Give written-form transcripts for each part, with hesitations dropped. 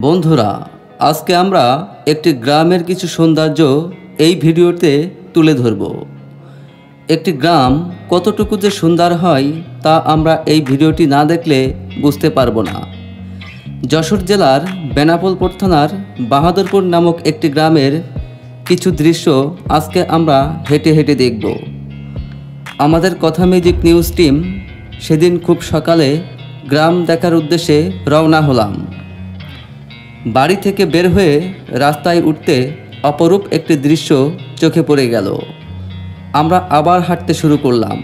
বন্ধুরা, আজকে আমরা একটি গ্রামের কিছু সৌন্দর্য এই ভিডিওতে তুলে ধরব। একটি গ্রাম কতটুকু যে সুন্দর হয় তা আমরা এই ভিডিওটি না দেখলে বুঝতে পারবো না। যশোর জেলার বেনাপোল থানার বাহাদুরপুর নামক একটি গ্রামের কিছু দৃশ্য আজকে আমরা হেঁটে হেঁটে দেখব। আমাদের কথা মিউজিক নিউজ টিম সেদিন খুব সকালে গ্রাম দেখার উদ্দেশ্যে রওনা হলাম। বাড়ি থেকে বের হয়ে রাস্তায় উঠতে অপরূপ একটি দৃশ্য চোখে পড়ে গেল। আমরা আবার হাঁটতে শুরু করলাম।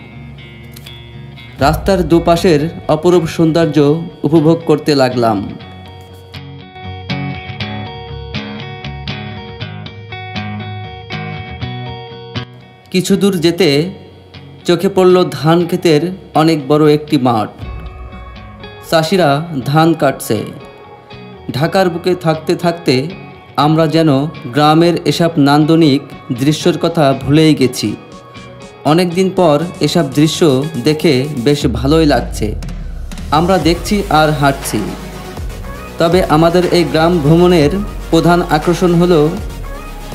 রাস্তার দুপাশের অপরূপ সৌন্দর্য উপভোগ করতে লাগলাম। কিছু দূর যেতে চোখে পড়ল ধান ক্ষেতের অনেক বড় একটি মাঠ। চাষিরা ধান কাটছে। ঢাকার বুকে থাকতে থাকতে আমরা যেন গ্রামের এসব নান্দনিক দৃশ্যের কথা ভুলেই গেছি। অনেক দিন পর এসব দৃশ্য দেখে বেশ ভালোই লাগছে। আমরা দেখছি আর হাঁটছি। তবে আমাদের এই গ্রাম ভ্রমণের প্রধান আকর্ষণ হলো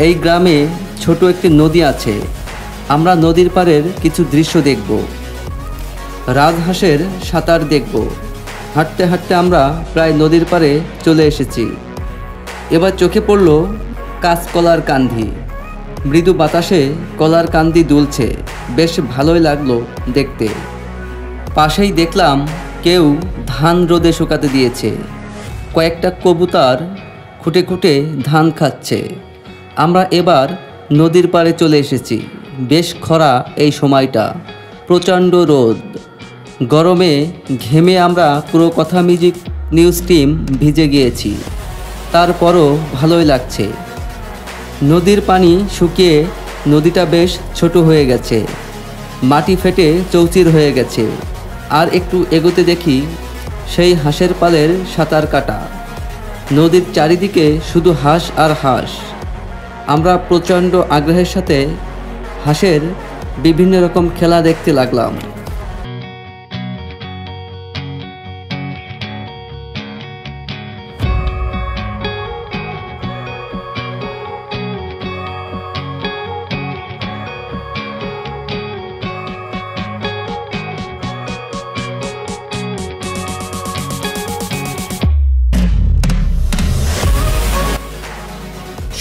এই গ্রামে ছোট একটি নদী আছে। আমরা নদীর পাড়ের কিছু দৃশ্য দেখব। রাজহাঁসের সাঁতার দেখব। হাঁটতে হাঁটতে আমরা প্রায় নদীর পাড়ে চলে এসেছি। এবার চোখে পড়ল কাঁচকলার কান্ধি। মৃদু বাতাসে কলার কান্দি দুলছে। বেশ ভালোই লাগলো দেখতে। পাশেই দেখলাম কেউ ধান রোদে শুকাতে দিয়েছে। কয়েকটা কবুতর খুঁটে খুঁটে ধান খাচ্ছে। আমরা এবার নদীর পাড়ে চলে এসেছি। বেশ খরা এই সময়টা, প্রচণ্ড রোদ। গরমে ঘেমে আমরা পুরো কথা মিউজিক নিউজ টিম ভিজে গিয়েছি। তারপরও ভালোই লাগছে। নদীর পানি শুকিয়ে নদীটা বেশ ছোট হয়ে গেছে। মাটি ফেটে চৌচির হয়ে গেছে। আর একটু এগোতে দেখি সেই হাঁসের পালের সাঁতার কাটা। নদীর চারিদিকে শুধু হাঁস আর হাঁস। আমরা প্রচণ্ড আগ্রহের সাথে হাঁসের বিভিন্ন রকম খেলা দেখতে লাগলাম।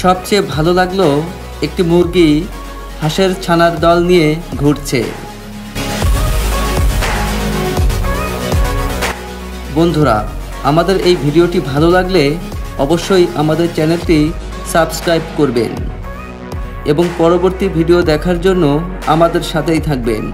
সবচেয়ে ভালো লাগলো একটি মুরগি হাঁসের ছানার দল নিয়ে ঘুরছে। বন্ধুরা, আমাদের এই ভিডিওটি ভালো লাগলে অবশ্যই আমাদের চ্যানেলটি সাবস্ক্রাইব করবেন এবং পরবর্তী ভিডিও দেখার জন্য আমাদের সাথেই থাকবেন।